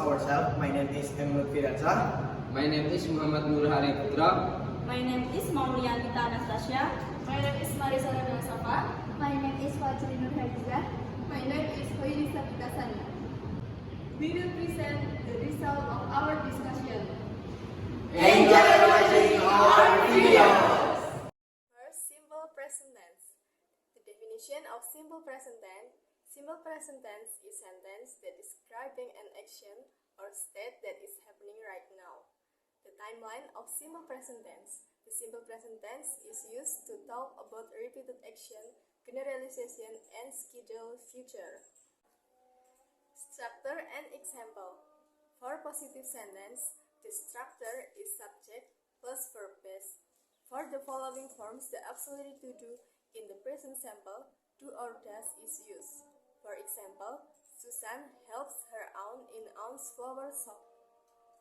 ourselves. My name is Emil Firaza. My name is Muhammad Nur Hari Putra. My name is Maulianita Anastasia. My name is Marisa Radha Safa. My name is Fajri Nur Hadiza. My name is Hoiri Sabita Sani. We will present the result of our discussion. Enjoy watching our videos. First, simple present tense. The definition of simple present tense. Simple present tense is sentence that describing an action or state that is happening right now. The timeline of simple present tense. The simple present tense is used to talk about repeated action, generalization, and scheduled future. Structure and example. For positive sentence, the structure is subject plus verb base. For the following forms, the auxiliary to do in the present simple, do or does is used. For example, Susan helps her aunt in aunt's flower shop.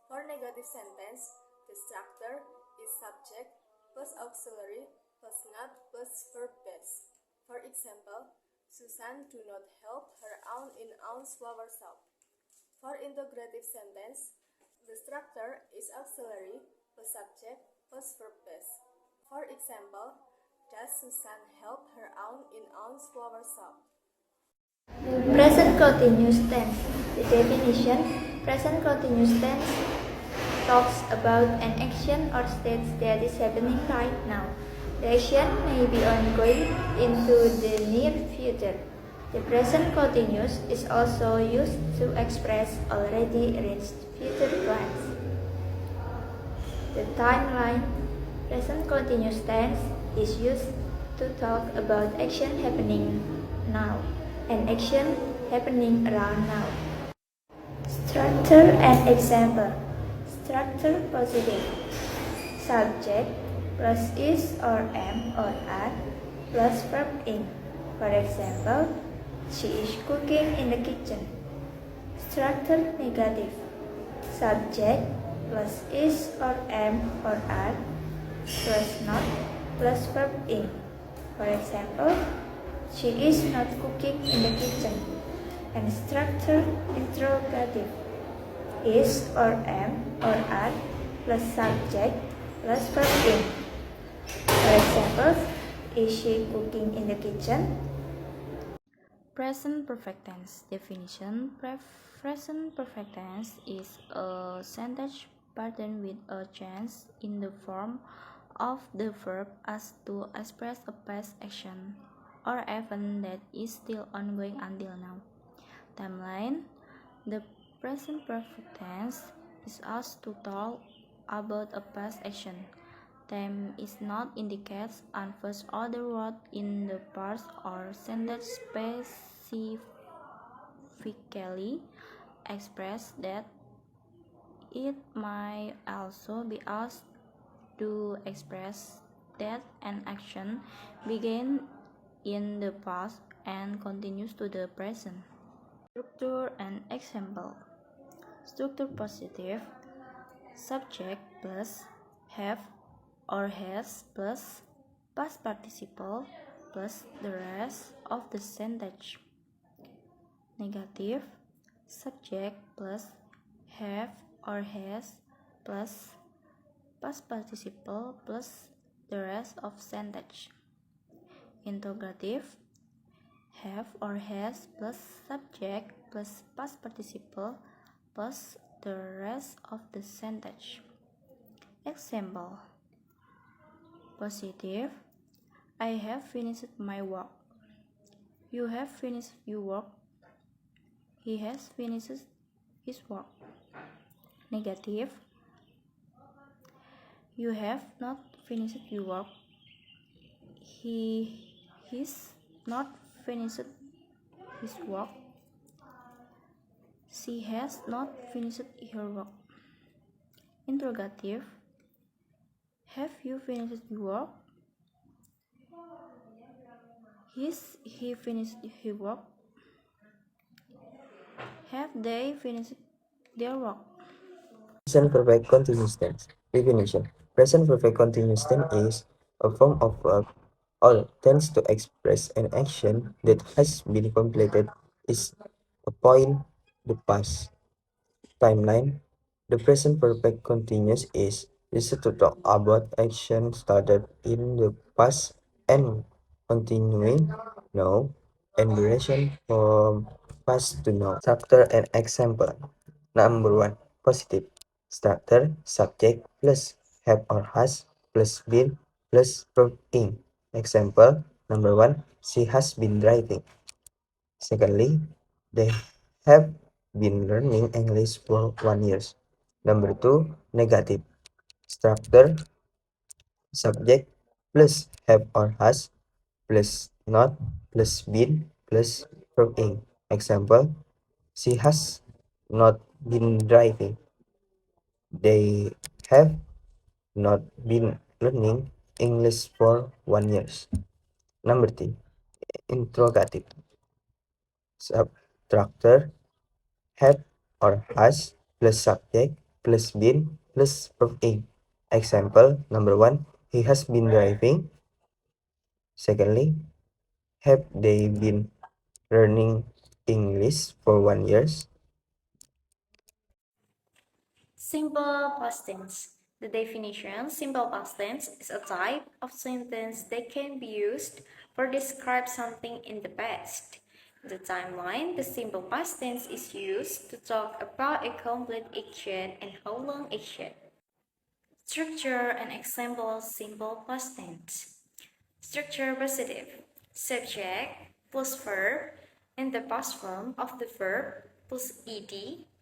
For negative sentence, the structure is subject plus auxiliary plus not plus verb base. For example, Susan do not help her aunt in aunt's flower shop. For integrative sentence, the structure is auxiliary plus subject plus verb base. For example, does Susan help her aunt in aunt's flower shop? Present continuous tense. The definition: present continuous tense talks about an action or state that is happening right now. The action may be ongoing into the near future. The present continuous is also used to express already reached future plans. The timeline. Present continuous tense is used to talk about action happening now. An action happening around now. Structure and example. Structure positive. Subject plus is or am or are plus verb in. For example, she is cooking in the kitchen. Structure negative. Subject plus is or am or are plus not plus verb in. For example, she is not cooking in the kitchen. And structure interrogative. Is or am or are plus subject plus verb in. For example, is she cooking in the kitchen? Present perfect tense definition. Present perfect tense is a sentence pattern with a change in the form of the verb as to express a past action or event that is still ongoing until now. Timeline. The present perfect tense is asked to talk about a past action. Time is not indicates an first order word in the past or sentence specifically express that. It might also be asked to express that an action began in the past and continues to the present. Structure and example. Structure positive. Subject plus have or has plus past participle plus the rest of the sentence. Negative. Subject plus have or has plus past participle plus the rest of sentence. Interrogative. Have or has plus subject plus past participle plus the rest of the sentence. Example. Positive. I have finished my work. You have finished your work. He has finished his work. Negative. You have not finished your work. He's not finished his work. She has not finished her work. Interrogative. Have you finished your work? Has he finished his work? Have they finished their work? Present perfect continuous tense. Definition. Present perfect continuous tense is a form of verb or tends to express an action that has been completed is a point the past. Timeline. The present perfect continuous is used to talk about action started in the past and continuing now and duration from past to now. Chapter and example. Number 1. Positive. Structure, subject plus have or has plus been plus verb in. Example. Number 1. She has been driving. Secondly, they have been learning English for 1 year. Number 2, negative. Structure, subject plus have or has plus not plus been plus verb in. Example, she has not been driving. They have not been learning English for 1 year. Number 3, interrogative. Structure, have or has plus subject plus been plus verb in. Example number 1, he has been driving. Secondly, have they been learning English for 1 year? Simple past tense. The definition: simple past tense is a type of sentence that can be used for describe something in the past. In the timeline, the simple past tense is used to talk about a complete action and how long action. Structure and example of simple past tense. Structure positive. Subject plus verb in the past form of the verb plus ed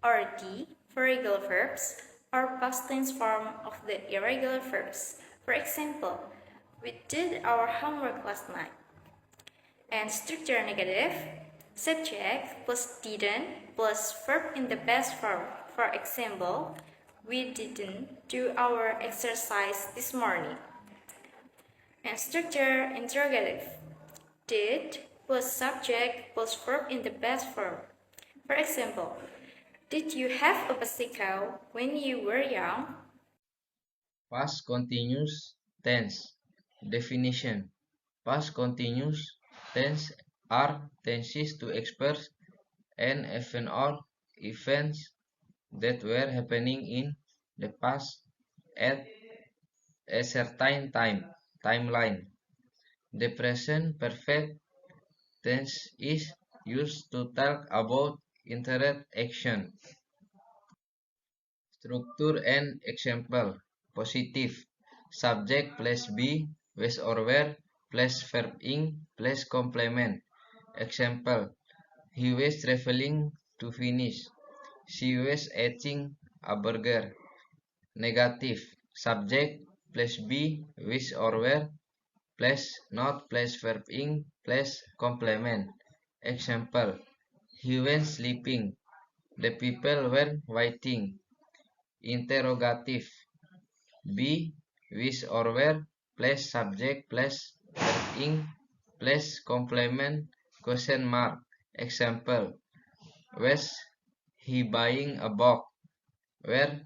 or d for regular verbs or past tense form of the irregular verbs. For example, we did our homework last night. And structure negative. Subject plus didn't plus verb in the past form. For example, we didn't do our exercise this morning. And structure interrogative. Did plus subject plus verb in the past form. For example, did you have a bicycle when you were young? Past continuous tense. Definition. Past continuous tense are tenses to express an event or events that were happening in the past at a certain timeline. The present perfect tense is used to talk about interaction. Structure and example. Positive. Subject plus be, was or were, plus verb in, plus complement. Example. He was traveling to finish. She was eating a burger. Negative. Subject plus be, was or were, plus not plus verb in, plus complement. Example. He went sleeping. The people were waiting. Interrogative. Be, which or where, plus subject plus verb in, plus complement question mark. Example. Was he buying a book? Were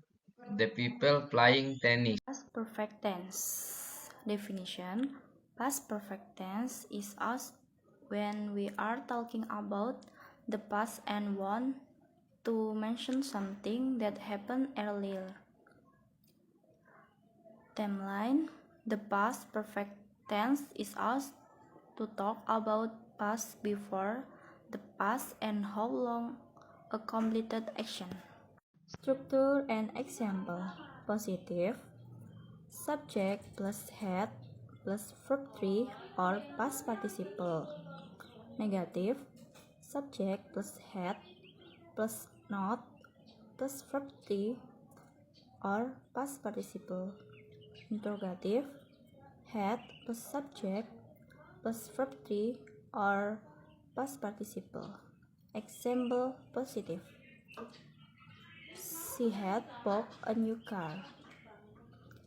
the people playing tennis? Past perfect tense. Definition: past perfect tense is us when we are talking about the past and want to mention something that happened earlier. Timeline: the past perfect tense is us to talk about past before the past and how long a completed action. Structure and example. Positive. Subject plus had plus verb 3 or past participle. Negative. Subject plus had plus not plus verb 3 or past participle. Interrogative. Had plus subject plus verb 3 or past participle. Example positive. She had bought a new car.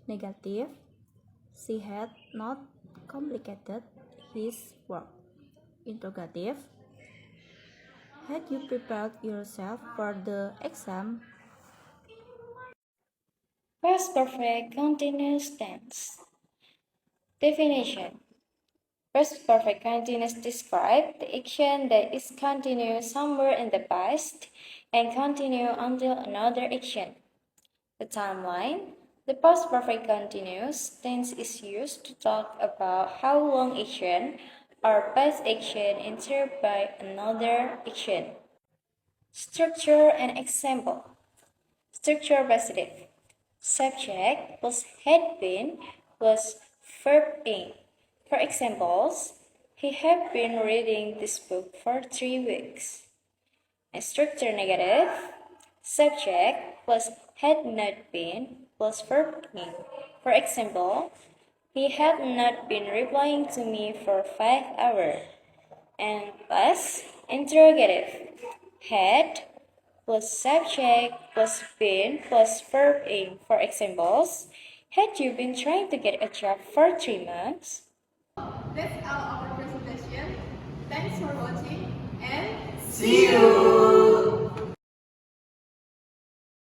Negative. She had not complicated his work. Interrogative. Had you prepared yourself for the exam? Past perfect continuous tense. Definition: Past perfect continuous describes the action that is continuous somewhere in the past and continue until another action. The timeline. The past perfect continuous tense is used to talk about how long action or past action interrupted by another action. Structure and example. Structure positive. Subject plus had been plus verb in. For examples, he had been reading this book for 3 weeks. And structure negative. Subject plus had not been plus verb in. For example, he had not been replying to me for 5 hours. And plus interrogative. Had plus subject plus been plus verb in. For examples, had you been trying to get a job for 3 months? That's all our presentation. Thanks for watching and See you!